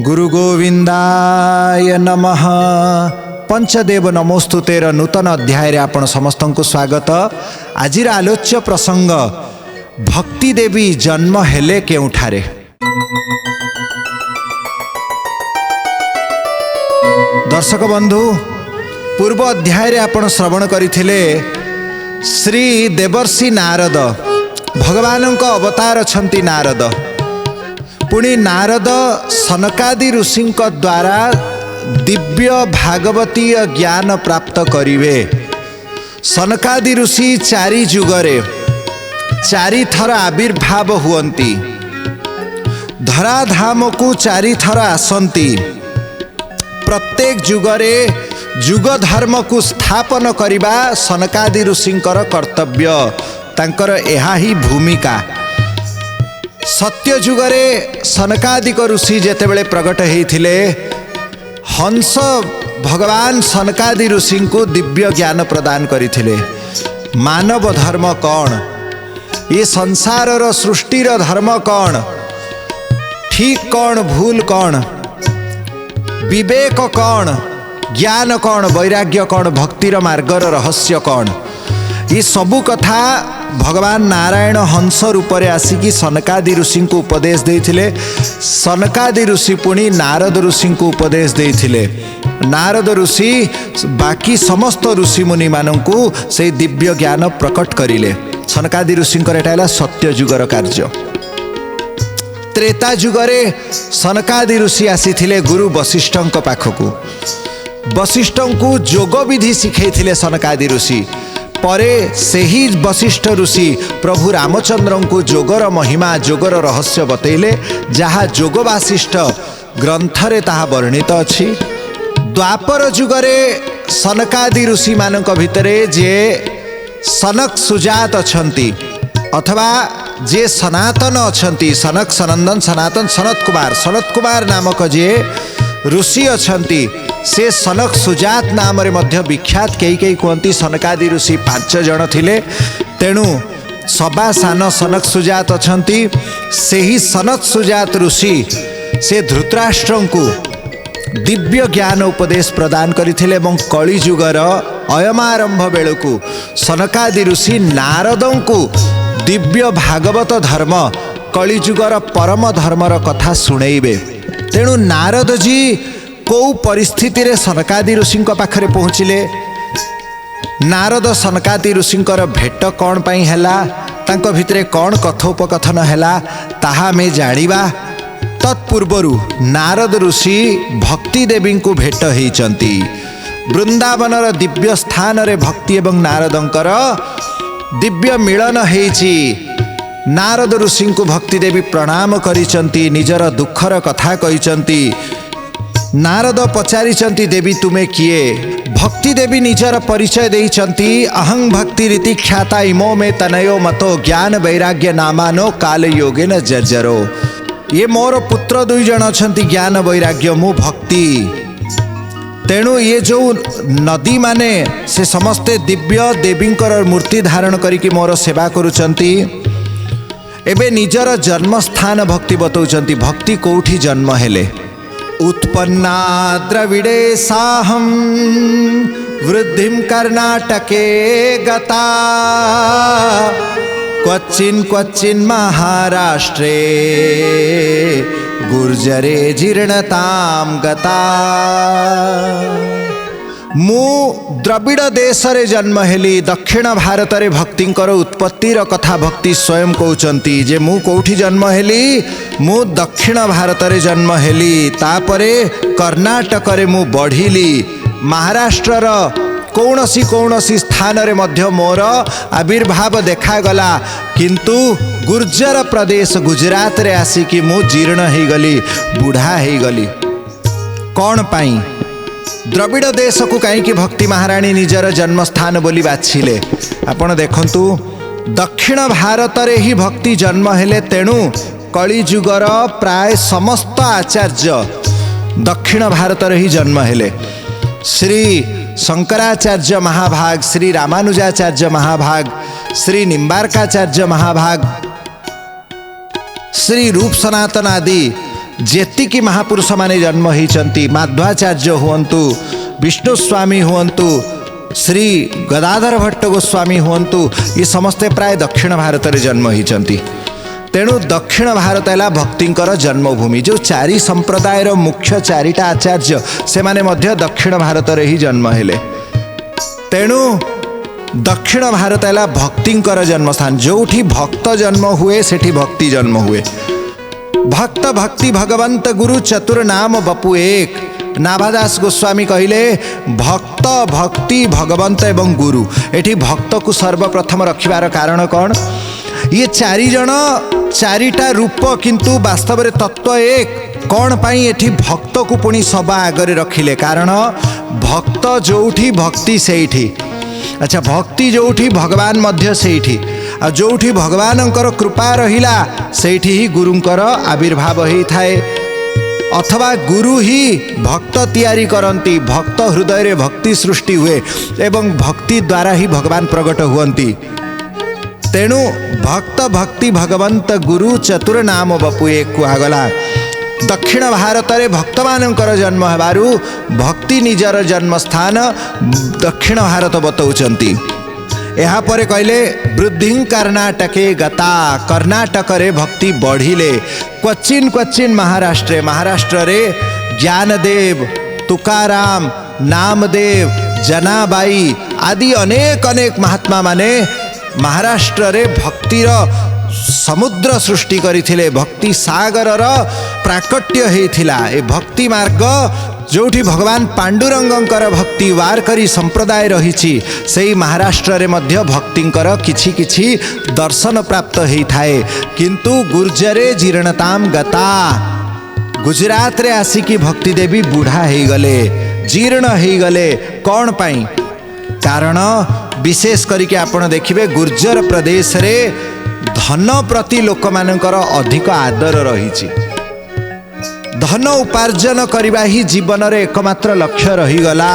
गुरु गोविंदाय नमः। पंचदेव नमोस्तुतेर नूतन अध्याय आपण समस्त को स्वागत। आज आलोच्य प्रसंग भक्ति देवी जन्म हेले केउठारे। दर्शक बंधु, पूर्व अध्याय आपण श्रवण करथिले श्री देवर्षि नारद भगवान को अवतार छंती नारद। पुणी नारद सनकादि ऋषि द्वारा दिव्य भागवतीय ज्ञान प्राप्त करिवे। सनकादि ऋषि चारि जुगरे चारि थर आविर्भाव हुअंती, धराधाम को चारि थर आसंती। प्रत्येक जुगरे जुग धर्म को स्थापन करिबा सनकादि ऋषिंकर कर्तव्य, तांकर एहा ही भूमिका। सत्य जुगरे सनकादिक ऋषि जेतेबेले प्रकट होइथिले, हंस भगवान सनकादि ऋषि को दिव्य ज्ञान प्रदान करिथिले। मानव धर्म कौन, ये संसार सृष्टिर धर्म कौन, ठीक कौन भूल कौन, विवेक कौन, ज्ञान कौन, वैराग्य कौन, भक्तिर मार्गर रहस्य कौन, ये सबू कथा भगवान नारायण हंस रूप में आसिकी सनकादि ऋषि को उपदेश देथिले। सनकादि ऋषि पुणी नारद ऋषि को उपदेश देथिले। नारद ऋषि बाकी समस्त ऋषि मुनि मानंकु से दिव्य ज्ञान प्रकट करिले। सनकादि ऋषिंकर एटा सत्य जुगर कार्य। त्रेता जुगरे सनकादि ऋषि आसीथिले गुरु वशिष्ठंक पाखकु। वशिष्ठंकु जोग विधि शिखैथिले सनकादि ऋषि। परे सेही वशिष्ठ ऋषि प्रभु रामचंद्र को जोगर महिमा जोगर रहस्य बतैले, जहाँ जोग वासिष्ठ ग्रंथरे ताहा वर्णित अछि। द्वापर जुगरे सनकादि ऋषि मानक भितरे जे सनक सुजात अछंती अथवा जे सनातन अछंती, सनक सनंदन सनातन सनत कुमार नामक जे ऋषि अछंती, से सनक सुजात नाम रे मध्य विख्यात। कई कहती सनकादि ऋषि 5 जन थिले, तेणु सभा सान सनक सुजात अछंती। सेही सनक सुजात ऋषि से धृतराष्ट्र को दिव्य ज्ञान उपदेश प्रदान करथिले। एवं कली जुगर अयमारंभ बेलू सनकादि ऋषि नारद को दिव्य भागवत धर्म कली जुगर परम धर्मर कथा सुनैबे। तेणु नारद जी को परिस्थिति रे सनकादि ऋषि पाखरे पहुँचिले। नारद सनकादि ऋषिंकर भेट कौन पाई हैला, तांको भितरे कौन कथोपकथन हैला, ताहा में जानिबा। तत्पूर्वरु नारद ऋषि भक्ति देवी को भेट होइचंती। वृंदावनर दिव्य स्थान रे भक्ति एवं नारदंकर दिव्य मिलन होइची। नारद ऋषि को भक्ति देवी प्रणाम करिचंती, निजर दुखर कथा कहिचंती। नारद पचारिचंती, देवी तुमे किए? भक्ति देवी निजर परिचय देइचंती। अहं भक्ति रीति ख्याता इमो में तनयो मतो ज्ञान वैराग्य नामानो काल योगे न जर्जरो। ये मोर पुत्र 2 जन अछंती, ज्ञान वैराग्य मु भक्ति। तेणु ये जो नदी माने से समस्ते दिव्य देवींकर मूर्ति धारण करिकी मोर सेवा करुचंती। एबे निजर जन्म स्थान भक्ति बतौचंती। भक्ति कोठी जन्म हेले? उत्पन्ना द्रविड़े साहम वृद्धिम कर्नाटके गता, क्वचिन क्वचिन महाराष्ट्रे गुर्जरे जीर्णताम गता। मु द्रविड़ देश रे जन्म हेली। दक्षिण भारत रे भक्तिंकर उत्पत्तिर कथा भक्ति स्वयं कहउचंती जे मु कोठी जन्म हेली, मु दक्षिण भारत रे जन्म हेली। तापरे कर्नाटक रे मु बढ़िली। महाराष्ट्र कौनसी स्थान रे मध्य मोर आविर्भाव देखागला, किंतु गुर्जर प्रदेश गुजरात रे आसिकी मु जीर्ण हो गली, बुढ़ा हो गली। कौन पाई? द्रविड़ देश को कहीं भक्ति महाराणी निजर जन्मस्थान बोली बाछिले। आपण देखंतु दक्षिण भारत रे ही भक्ति जन्म हेले। तेणु कली जुगर प्राय समस्त आचार्य दक्षिण भारत रे ही जन्म हेले। श्री शंकराचार्य महाभाग, श्री रामानुजाचार्य महाभाग, श्री निम्बार्काचार्य महाभाग, श्री रूप सनातन आदि जेतिकी महापुरुष माने जन्म होइचंती, माध्वाचार्य हुअन्तु, विष्णु स्वामी हुअन्तु, श्री गदाधर भट्ट गोस्वामी हुअन्तु, ये समस्ते प्राय दक्षिण भारत रे जन्म होइचंती। तेणु दक्षिण भारत है भक्तिंकर जन्मभूमि। जो चारि संप्रदायर मुख्य चारिटा आचार्य से माने मध्य दक्षिण भारत रे ही जन्म हेले। तेणु दक्षिण भारत है भक्तिंकर जन्मस्थान। जोठी भक्त जन्म हुए सेठी भक्ति जन्म हुए। भक्त भक्ति भगवंत गुरु चतुर नाम बपु एक। नाभादास गोस्वामी कहले भक्त भक्ति भगवंत एवं गुरु। एठी भक्त को सर्वप्रथम रखिबार कारण कौन? ये चारि जन चारिटा रूप किंतु वास्तव में तत्व एक। कौन पाई एठी भक्त को पुणी सभा आगरे रखिले? कारण भक्त जोठी भक्ति सेठी। अच्छा, भक्ति जोठी भगवान मध्य सेठी। आ जोठी भगवानंकर कृपा रहिला सेठी ही गुरुंकर आविर्भाव ही थाए। अथवा गुरु ही भक्त तैयारी करती। भक्त हृदय रे भक्ति सृष्टि हुए एवं भक्ति द्वारा ही भगवान प्रकट हुअंती। तेणु भक्त भक्ति भगवंत गुरु चतुर नाम बपु एक कुहागला। दक्षिण भारत रे भक्त मानकर जन्म हेबारु भक्ति निजर जन्मस्थान दक्षिण भारत बतौचंती। यहाँ पर कहले वृद्धि कर्णाटके गता। कर्णाटक रे भक्ति बढ़िले। क्वचिन क्वचिन महाराष्ट्र रे ज्ञानदेव, तुकाराम, नामदेव, जनाबाई आदि अनेक अनेक महात्मा माने महाराष्ट्र रे भक्तिर समुद्र सृष्टि करिथिले। भक्ति सागरर प्राकट्य हेइथिला। ए भक्ति मार्ग जोठी भगवान पांडुरंगंकर भक्ति वारकरी संप्रदाय रहिछि सेही महाराष्ट्र रे मध्य भक्तिंकर किछि किछि दर्शन प्राप्त हेइथाए। किंतु गुर्जरे जीर्णताम गता। गुजरात रे आसिकी भक्ति देवी बुढ़ा हेई गले, जीर्ण हेई गले। कौन पाई? कारण विशेष करके आपण देखिबे गुर्जर प्रदेश रे धन प्रति लोक मानकर अधिक आदर रहिछि। धन उपार्जन करबा ही जीवन रे एकमात्र लक्ष्य रहीगला।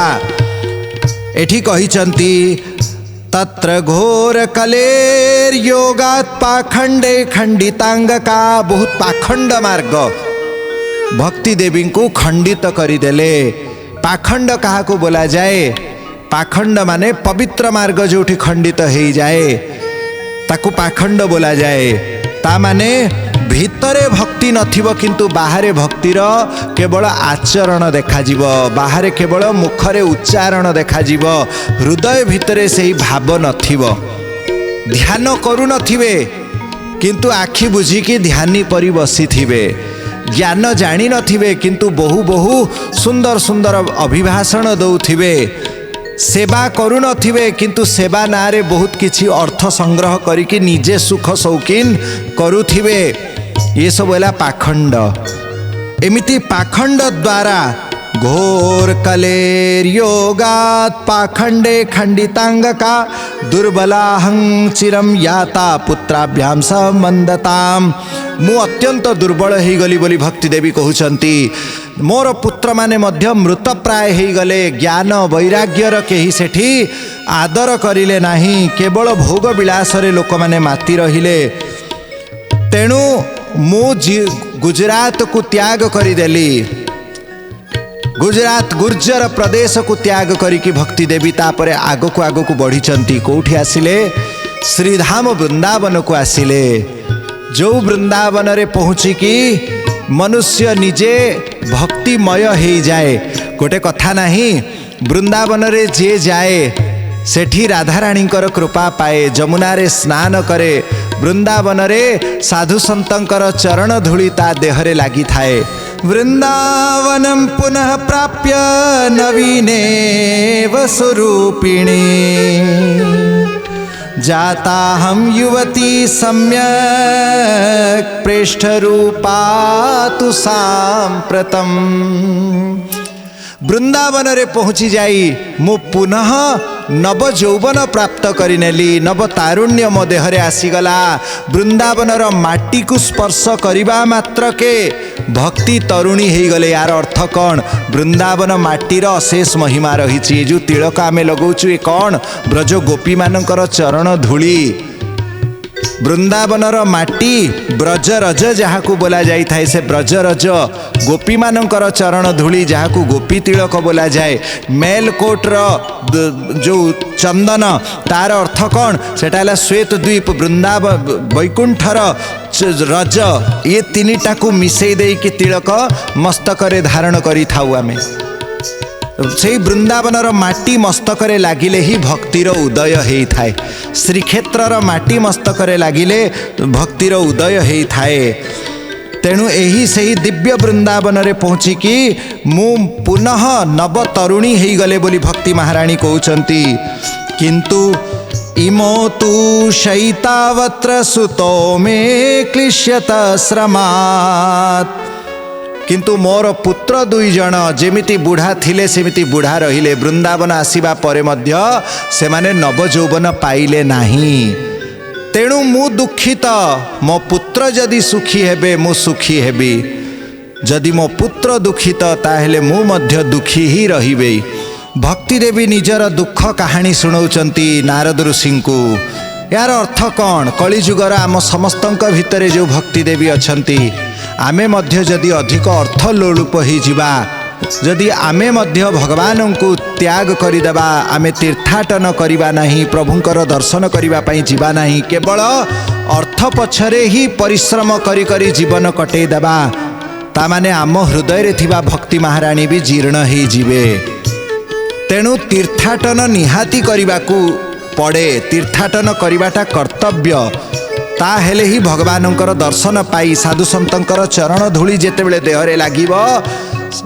एठी कहिचंती तत्र घोर कलेर योगात पाखंडे खंडितांग का। बहुत पाखंड मार्ग भक्ति देवी को खंडित करिदेले। पाखंड कहा को बोला जाए? पाखंड माने पवित्र मार्ग जोठी खंडित हो जाए ताकू पाखंड बोला जाए। ता माने भितरे भक्ति नथिबो किंतु बाहरे भक्तिर केवल आचरण देखा जीवो, बाहरे केवल मुखरे उच्चारण देखा जीवो, हृदय भितरे सेही भाव नथिबो। ध्यान करू नथिबे किंतु आखि बुझिकी ध्यानी परि बसिथिबे। ज्ञान जानी नथिबे किंतु बहु बहु सुंदर सुंदर अभिभाषण दौथिबे। सेवा करू नथिबे किंतु सेवा नारे बहुत किछि अर्थ संग्रह करिकी निजे सुख शौकीन करुथिबे। ये सब है पाखंड। एमिति पाखंड द्वारा घोर कलेर योगात पाखंडे खंडितांग का दुर्बलाहं चिरम याता पुत्राभ्याम संबंधताम। मु अत्यंत दुर्बल हो गली बोली भक्ति देवी कहउचंती। मोर पुत्र माने मध्य मृत प्राय हो गले। ज्ञान वैराग्यर केही सेठी आदर करिले नाही, केवल भोग विलास रे लोक माने माती रहिले। तेणु मु गुजरात को त्याग करिदेली। गुजरात गुर्जर प्रदेश को त्याग करिकी भक्ति देवी तापरे आगो को बढ़ी चंती। कोठी आसिले? श्रीधाम वृंदावन को आसिले। जो वृंदावन रे पहुँचिकी मनुष्य निजे भक्तिमय हो जाए। गोटे कथा नहीं, वृंदावन रे जे जाए सेठी राधाराणीकर कृपा पाए। जमुना रे स्नान करे। वृंदावन रे साधु संतंकर चरण धूली ता देहरे लागी थाए। वृंदावनम पुनः प्राप्य नवीने वसुरूपिणी जाता हम युवती सम्यक प्रेष्ठ रूपा तु सांप्रतम। वृंदावन रे पहुँची जाई मु पुनः नव यौवन प्राप्त करिनेली। नव तारुण्य मो देहरे आसीगला। वृंदावनर माटी को स्पर्श करिबा मात्र के भक्ति तरुणी हो गले। यार अर्थ कौन? वृंदावन माटीर अशेष महिमा रही। जो तिलक आमे लगौचु ये कौन? ब्रज गोपी मानकर चरण धूली। ବୃନ୍ଦାବନର ମାଟି ବ୍ରଜରଜ ଯାହାକୁ ବୋଲା ଯାଇଥାଏ, ସେ ବ୍ରଜରଜ ଗୋପୀମାନଙ୍କର ଚରଣ ଧୂଳି ଯାହାକୁ ଗୋପୀ ତିଳକ ବୋଲାଯାଏ। ମେଲକୋଟର ଯେଉଁ ଚନ୍ଦନ ତାର ଅର୍ଥ କ'ଣ? ସେଟା ହେଲା ଶ୍ଵେତ ଦ୍ୱୀପ, ବୈକୁଣ୍ଠର ରଜ, ଏ ତିନିଟାକୁ ମିଶେଇ ଦେଇକି ତିଳକ ମସ୍ତକରେ ଧାରଣ କରିଥାଉ ଆମେ। ସେଇ ବୃନ୍ଦାବନର ମାଟି ମସ୍ତକରେ ଲାଗିଲେ ହିଁ ଭକ୍ତିର ଉଦୟ ହେଇଥାଏ। ଶ୍ରୀକ୍ଷେତ୍ରର ମାଟି ମସ୍ତକରେ ଲାଗିଲେ ଭକ୍ତିର ଉଦୟ ହେଇଥାଏ। ତେଣୁ ଏହି ସେହି ଦିବ୍ୟ ବୃନ୍ଦାବନରେ ପହଞ୍ଚିକି ମୁଁ ପୁନଃ ନବତରୁଣୀ ହେଇଗଲେ ବୋଲି ଭକ୍ତି ମହାରାଣୀ କହୁଛନ୍ତି। କିନ୍ତୁ ଇମୋ ତୁ ଶୈତାବତ୍ର ସୁତୋ ମେ କ୍ଲିଶ୍ୟତ ଶ୍ରମାତ୍, କିନ୍ତୁ ମୋର ପୁତ୍ର ଦୁଇ ଜଣ ଯେମିତି ବୁଢ଼ା ଥିଲେ ସେମିତି ବୁଢ଼ା ରହିଲେ। ବୃନ୍ଦାବନ ଆସିବା ପରେ ମଧ୍ୟ ସେମାନେ ନବଯୌବନ ପାଇଲେ ନାହିଁ। ତେଣୁ ମୁଁ ଦୁଃଖିତ। ମୋ ପୁତ୍ର ଯଦି ସୁଖୀ ହେବେ ମୁଁ ସୁଖୀ ହେବି, ଯଦି ମୋ ପୁତ୍ର ଦୁଃଖିତ ତାହେଲେ ମୁଁ ମଧ୍ୟ ଦୁଃଖୀ ହିଁ ରହିବେ। ଭକ୍ତି ଦେବୀ ନିଜର ଦୁଃଖ କାହାଣୀ ଶୁଣାଉଛନ୍ତି ନାରଦ ଋଷିଙ୍କୁ। यार अर्थ कौन? कलिजुगर आम समस्तंक भितरे जो भक्ति देवी अछंती आमे मध्य जदि अधिक अर्थ लोलुप ही जिबा, जदि आमे मध्य भगवान को त्याग करिदेबा, आमे तीर्थाटन करिबा नहीं, प्रभुंकर दर्शन करिबा पई जिबा नहीं, केवल अर्थ पछरे ही परिश्रम करी करी जीवन कटै देबा, तामाने आम हृदय रे थिबा भक्ति महारानी भी जीर्ण ही जिवे। तेणु तीर्थाटन निहाती करिबाकू पड़े, तीर्थाटन करिबाटा कर्तव्य। ताहेले ही भगवानंकर दर्शन पाई साधु संतंकर चरण धूली जेतेबेले देहरे लागिब,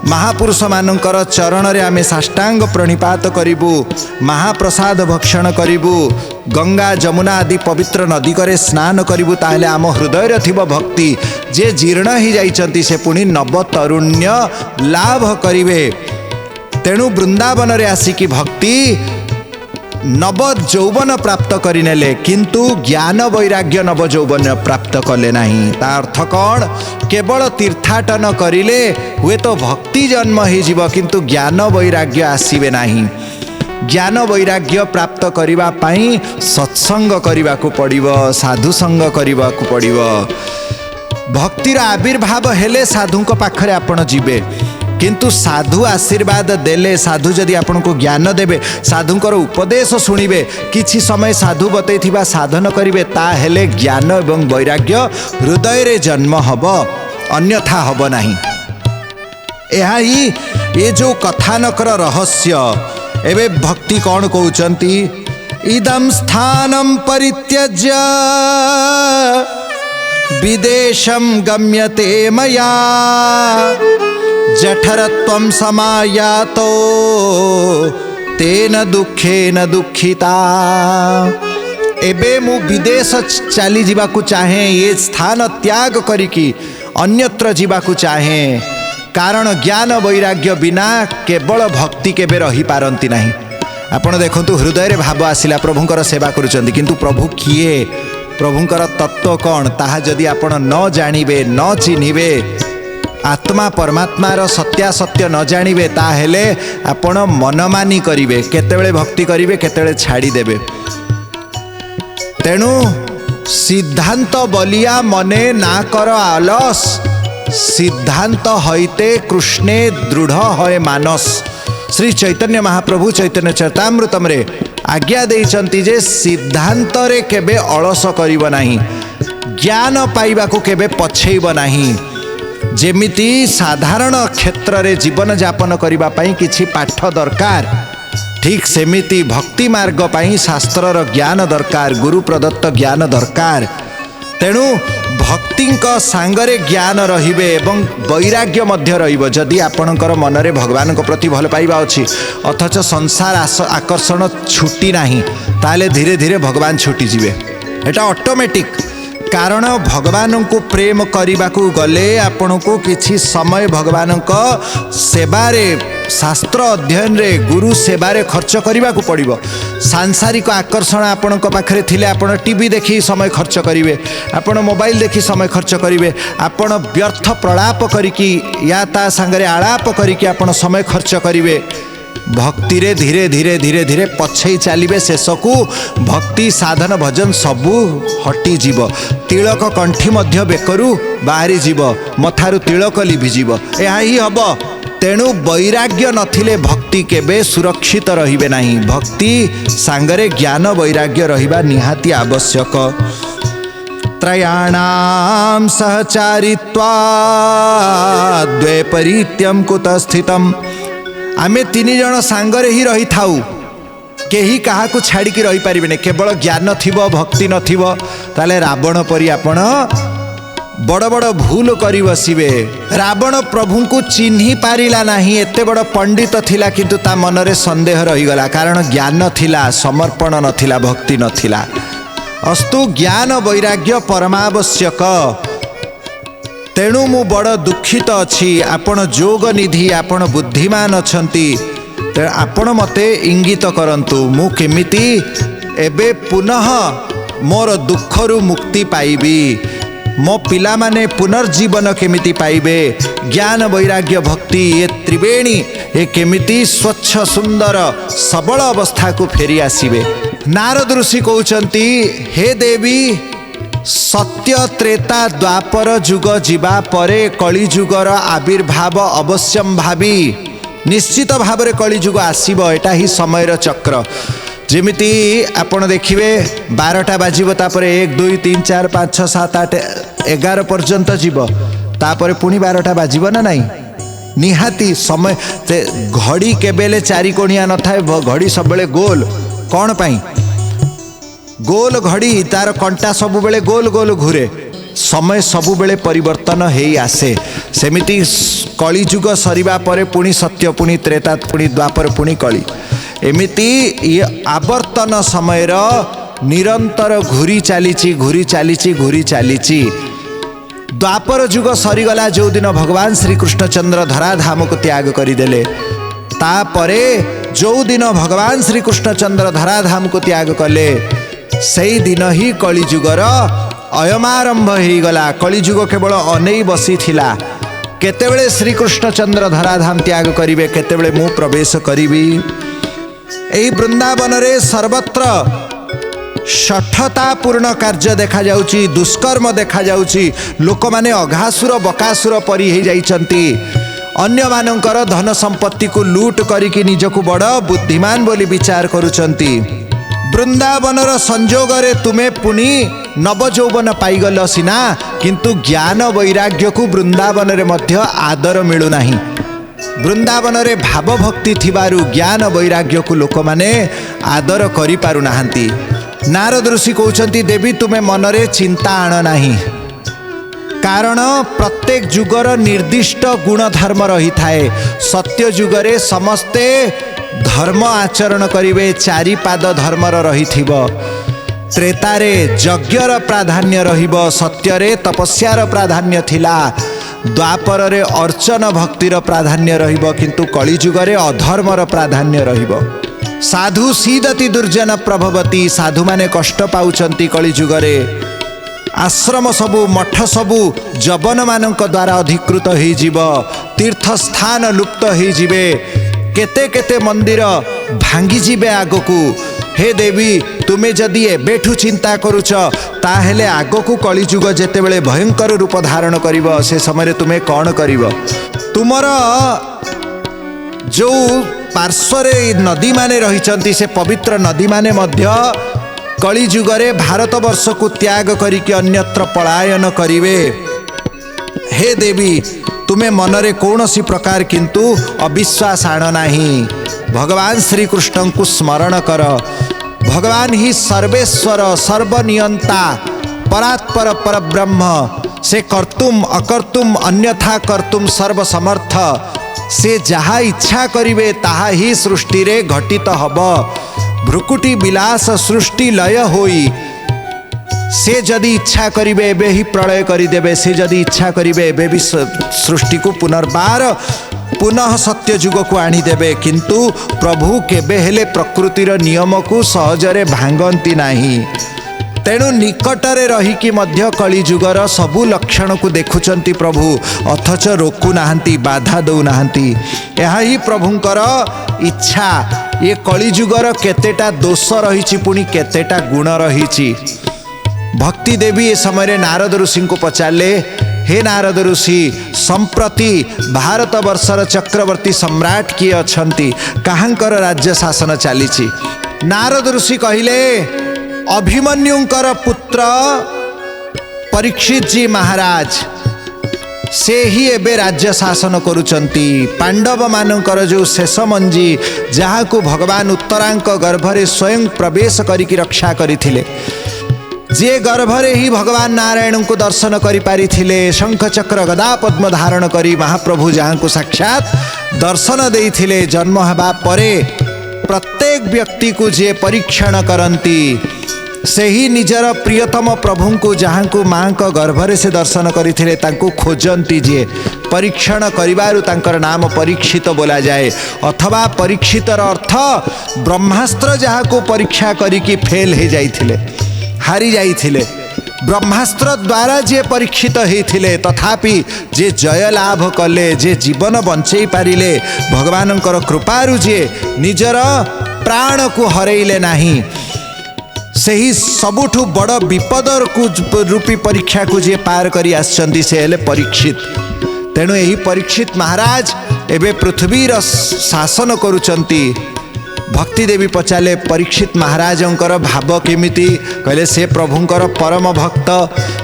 महापुरुष मानंकर चरण रे आमे साष्टांग प्रणिपात करिबु, महाप्रसाद भक्षण करिबु, गंगा जमुना आदि पवित्र नदी करे स्नान करिबु, ताहेले आम हृदय रे थिबो भक्ति जे जीर्ण ही जाइचंती से पुणी नव तरुण्य लाभ करिवे। तेणु वृंदावन रे आसिकी भक्ति नव यौवन प्राप्त करिनेले, किंतु ज्ञान वैराग्य नव यौवन प्राप्त कले नहीं। ता अर्थ कौन? केवल तीर्थाटन करिले हुए तो भक्ति जन्म ही जीव, किंतु ज्ञान वैराग्य आसीबे नहीं। ज्ञान वैराग्य प्राप्त करिबा पई सत्संग करिबा को पड़िबो, साधु संग करिबा को पड़िबो। भक्तिर आविर्भाव हेले साधु को पाखरे आपण जीवे, किंतु साधु आशीर्वाद देले, साधु जदि आपन को ज्ञान देबे, साधुंकर उपदेश सुनिबे, किछि समय साधु बतैथिबा साधन करिवे, ता हेले ज्ञान एवं वैराग्य हृदय रे जन्म हब, अन्यथा हब नहीं। एहा ही ये जो कथानकर रहस्य। एबे भक्ति कौन कहउचंती? इदं स्थानं परित्यज्य विदेशं गम्यते मया, जठरत्वं समायातो तेन दुखेन दुखिता। एबे मु विदेश चली जीवाकू चाहे, ये स्थान त्याग करिकी अन्यत्र जीवाकू चाहे, कारण ज्ञान वैराग्य बिना केवल भक्ति केबे रही पारंती नहीं। आपण देखंतु हृदय रे भाव आसिला, प्रभुंकर सेवा करूचंती, किंतु प्रभु किए, प्रभुंकर तत्व कौन ताहा जदि आपण न जानिबे, न चिन्हिबे, आत्मा परमात्मार सत्यासत्य न जानिबे, ताहेले आपण मनमानी करिवे, केतेबेले भक्ति करिवे, केतेबेले छाड़ी देबे। तेणु सिद्धांत बलिया मने ना कर आलस, सिद्धांत हईते कृष्णे दृढ़ है मानस। श्री चैतन्य महाप्रभु चैतन्य चरितामृतम रे आज्ञा देइचंती जे सिद्धांत रे केबे अलस करिव नाही, ज्ञान पाइबा को केबे पछेइब नाही। जेमिति साधारण क्षेत्र रे जीवन यापन करिबा पई किछि पाठ दरकार, ठीक सेमिति भक्ति मार्ग पई शास्त्रर ज्ञान दरकार, गुरु प्रदत्त ज्ञान दरकार। तेणु भक्तिंक सांगरे ज्ञान रहिबे एवं वैराग्य मध्य रहिबो। जदि आपणकर मनरे भगवान को प्रति भल पाइबा अछि, अथच संसार आकर्षण छुटी नाही, ताले धीरे धीरे भगवान छुटी जिवे, एटा ऑटोमेटिक। कारण भगवान को प्रेम करने को गले आपण को किछि समय भगवान को सेवारे, शास्त्र अध्ययन रे, गुरु सेवारे खर्च करने को पड़िबो। सांसारिक आकर्षण आपण पाखरे थिले आपण टीवी देखी समय खर्च करिवे, आपण मोबाइल देखी समय खर्च करिवे, आपण व्यर्थ प्रलाप करिकी या ता संगरे आलाप करिकी आपण समय खर्च करिवे। भक्ति रे धीरे धीरे धीरे धीरे पछई चलिए शेषकू भक्ति साधन भजन सबू हटी जीव तिलक कंठी मध्य बेकरू बाहरी जीव मथारू तिलक लिभिजीव यह ही हम तेणु वैराग्य नथिले भक्ति केबे सुरक्षित रहिबे नहीं भक्ति सांगरे ज्ञान वैराग्य रहिबा निहाती आवश्यक त्रयाणाम सहचारित्वा द्वैपरीत्यम कुतस्थितम आमे तीन जन सांगरे ही रही थाऊ केही काहाकू छाड़ी की रही पारिबेने केवल ज्ञान थिबो भक्ति नथिबो ताले रावण परी आपण बड़ बड़ भूल करी बसिबे रावण प्रभु को चिन्ही पारिला नहीं एते बड़ पंडित थिला किंतु ता मनरे संदेह रहीगला कारण ज्ञान थिला समर्पण नथिला भक्ति नथिला अस्तु ज्ञान वैराग्य परमावश्यक तेणु मु बड़ दुखित अछि आपण जोग निधि आपण बुद्धिमान अछंती आपण मते इंगित करंतु मु केमिति एबे पुनः मोर दुखरु मुक्ति पाइबी मो पिला माने पुनर्जीवन केमिति पाइबे ज्ञान वैराग्य भक्ति ये त्रिवेणी ये केमिति स्वच्छ सुंदर सबल अवस्था को फेरी आसीबे नारद ऋषि कहउचंती हे देवी सत्य त्रेता द्वापर जुग जीवा परे कली जुगर आविर्भाव अवश्यम भावी निश्चित भाव में कली जुग आसीबो एटा ही समय चक्र जेमिति आपण देखिए 12टा बाजिबो तापर 1 2 3 4 5 6 7 8 11 पर्यंत जीव तापर पुणी 12टा बाजिबो ना नहीं निहाती समय घड़ी केबेले चारि कोणिया न थाए घड़ी सबले गोल कौन पाई गोल घड़ी तार कंटा सब बेले गोल गोल घूरे समय सब बेले परिवर्तन हेई आसे सेमिति कली जुग सरिबा परे पुणी सत्य पुणी त्रेता पुणी द्वापर पुणी कली एमिति ये आवर्तन समय निरंतर घूरी चलीची घूरी चलीची घूरी चलीची द्वापर जुग सरीगला जो दिन भगवान श्री कृष्णचंद्र धराधाम को त्याग करदेले तापरे जो दिन भगवान श्री कृष्णचंद्र धराधाम को त्याग कले से दिन ही कलिजुगर अयमारंभ होगला कलिजुग केवल अनै बसी थिला केतेबेले श्री कृष्णचंद्र धराधाम त्याग करिवे केतेबेले मु प्रवेश करिवी एही वृंदावन रे सर्वत्र षठता पूर्ण कार्य देखा जाउची दुष्कर्म देखा जाउची लोक माने अघासुर बकासुर परी हे जाइचंती अन्य मानकर धन संपत्ति को लूट करिकी निजकु बड़ बुद्धिमान बोली विचार करुचंती वृंदावनर संजोग रे तुमे पुनी नवजौवन पाइगल सिना किंतु ज्ञान वैराग्य को वृंदावन रे मध्य आदर मिलु नाही वृंदावन रे भाव भक्ति थिबारु ज्ञान वैराग्य को लोक माने आदर करि पारु नाहंती नारद ऋषि कहउचंती देवी तुमे मनरे चिंता आण नाही कारण प्रत्येक जुगर निर्दिष्ट गुण धर्म रही थाए सत्य जुगरे समस्ते धर्म आचरण करिवे चारि पाद धर्मर रही थिबो त्रेतारे यज्ञर प्राधान्य रहिबो सत्यरे तपस्यार प्राधान्य थिला द्वापर रे अर्चन भक्तिर प्राधान्य रहिबो किंतु कली जुगरे अधर्मर प्राधान्य रहिबो साधु सीदति दुर्जन प्रभवती साधु माने कष्ट पाउचंती कली जुगरे आश्रम सबु मठ सबु जबन मानक द्वारा अधिकृत हो जीव तीर्थ स्थान लुप्त हो जीवे केते केते मंदिर भांगी जीवे आगकू हे देवी तुमे जदि एबेठू चिंता करुच ताहेले आगकू कलिजुग जेतेबेले भयंकर रूप धारण करिवो से समय तुमे कौन करिवो तुमर जो पार्श्वरे नदी माने रहिचंती से पवित्र नदी माने मध्य कलिजुगरे भारत वर्ष को त्याग करिके अन्यत्र पलायन करिवे हे देवी तुमे मनरे कौनसी प्रकार किंतु अविश्वास आण नाही भगवान श्री कृष्ण को स्मरण कर भगवान ही सर्वेश्वर सर्वनियंता परात्पर परब्रह्म से कर्तुम अकर्तुम अन्यथा कर्तुम सर्वसमर्थ से जहा इच्छा करिवे ताहा ही सृष्टि रे घटित हब भ्रुकुटी विलास सृष्टि लय होई से जदि इच्छा करिवे एबे ही प्रलय करिदेवे से जदि इच्छा करिवे एबे भी सृष्टि को पुनर्बार पुनः सत्य जुग को आनीदेवे किंतु प्रभु केबे हेले प्रकृतिर नियम को सहजरे भांगती नाही तेणु निकटरे रहीकि मध्य कलिजुगर सबु लक्षण को देखुचंती प्रभु, अथच रोकु नाहंती, बाधा दौ नाहंती। यह ही प्रभुंकर इच्छा। ये कलिजुगर केतेटा दोष रही पुणी केतेटा गुण रही। भक्ति देवी ए समय नारद ऋषि को पचारे, हे नारद ऋषि, संप्रति भारत वर्षर चक्रवर्ती सम्राट किए अछंती, काहांकर राज्य शासन चली। नारद ऋषि कहिले, अभिमन्युंकर पुत्र परीक्षित जी महाराज से ही एबे राज्य शासन करुचंती। पांडव मानकर जो शेष मंजी जहाँ को भगवान उत्तरांक गर्भरे स्वयं प्रवेश करिकी रक्षा करिथिले, जे गर्भरे ही भगवान नारायण को दर्शन करि पारिथिले, शंख चक्र गदा पद्म धारण करी महाप्रभु जहाँ को साक्षात दर्शन देइथिले। जन्म हेबा परे प्रत्येक व्यक्ति को जे परीक्षण करंती, से ही निजर प्रियतम प्रभु को जहाँ को माँ को गर्भरे से दर्शन करथिले तांको खोजंती, जे परीक्षण करिबारु तांकर नाम परीक्षित बोला जाए। अथवा परीक्षितर अर्थ ब्रह्मास्त्र जहाँ को परीक्षा करिकी फेल हो जाइथिले, हारी जाइथिले। ब्रह्मास्त्र द्वारा जे परीक्षित होइथिले, तथापि जे जय लाभ कले, जे जीवन बंचई पारिले, भगवानंकर कृपारु जे निजर प्राण को हरैले नाही, सही सबुठु बड़ विपद रूपी परीक्षा को जे पार करी आछंती से हेले परीक्षित। तेणु यही परीक्षित महाराज एबे पृथ्वीर शासन करुचंती। भक्ति देवी पचारे, परीक्षित महाराजंकर भाव केमिति? कहले से प्रभुंकर परम भक्त,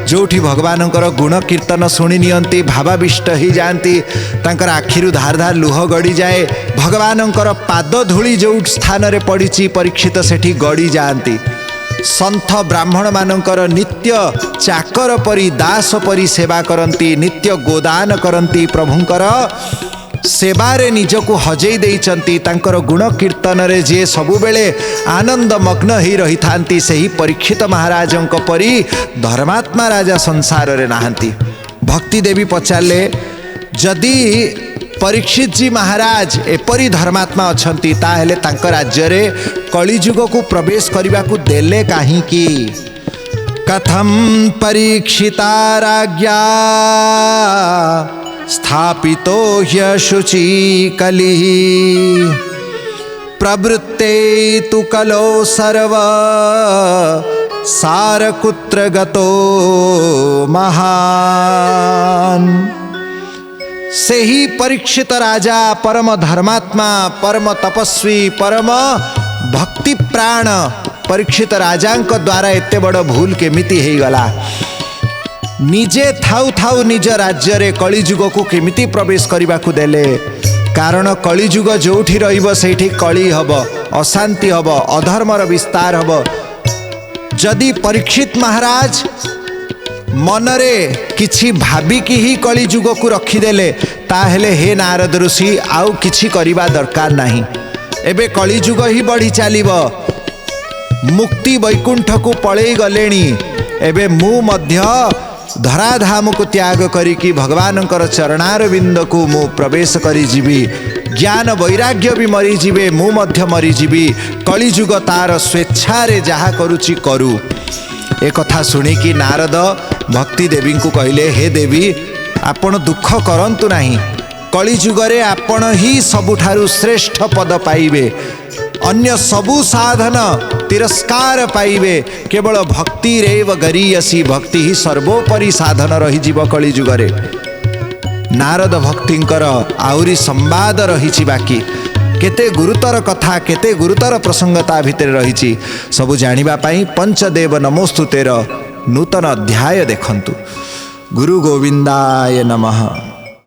जोठी भगवानंकर गुण कीर्तन शुणी नियंती, भावाविष्ट ही जाती, तांकर आखिरु धार धार लुह गड़ी जाए। भगवानंकर पाद धूली जो स्थान रे पड़ी परीक्षित सेठी गड़ी जाती। संथ ब्राह्मण मानकर नित्य चाकर परी, दास परी सेवा करती, नित्य गोदान करती, प्रभुंकर सेवारे निजको हजई देइचंती। तांकर गुण कीर्तन रे जे सबुबेले आनंद मग्न ही रही थांती, सही परीक्षित महाराजंक परी धर्मात्मा राजा संसार रे नाहंती। भक्ति देवी पचारे, जदि परीक्षित जी महाराज एपरी धर्मात्मा अछंती, ताहेले तांकर राज्य रे कलिजुग को प्रवेश करने को देले काहे की? कथम परीक्षिता राज्ञा स्थापितो ह्यशुचि कलिः, प्रवृत्ते तु कलो सर्व सारकुत्र गतो महान। से ही परीक्षित राजा, परम धर्मात्मा, परम तपस्वी, परम भक्ति प्राण परीक्षित राजांक द्वारा एते बड़ भूल केमिति हो गला? निजे थाउ थाउ निज राज्य रे कलिजुग को केमिति प्रवेश करने को देले? कारण कलिजुग जोठी रहिबो सेठी कली हब, अशांति हब, अधर्मर विस्तार हब। जदि परीक्षित महाराज मनरे किछि भाबिकी ही कलिजुग को रखिदेले, ताहेले हे नारद ऋषि आउ किछि करिबा दरकार नाही। एबे कलिजुग ही बढ़ी चलिबो, मुक्ति वैकुंठ को पळेई गलेनी। एबे मु मध्य धराधाम को त्याग करिकी भगवानंकर चरणारविंद को मु प्रवेश करी जीवी। ज्ञान वैराग्य भी मरी जीवे, मु मध्य मरी जीवी। कलिजुग तार स्वेच्छा रे जहा करुची करू। ए कथा सुनिकी नारद भक्ति देवी को कहले, हे देवी आपण दुख करंतु नाही, कलिजुगरे आपण ही सबुठारु श्रेष्ठ पद पाइबे, अन्य सबु साधन तिरस्कार पाइबे, केवल भक्ति रेव गरीयसी, भक्ति ही सर्वोपरि साधन रही जीव कलिजुगरे। नारद भक्तिंकर आउरी संवाद रही बाकी, केते गुरुतर कथा, केते गुरुतर प्रसंगता भितर रही सबु जानिबा पाई पंचदेव नमोस्तुतेर नूतन अध्याय देखंतु। गुरु गोविंदाय नमः।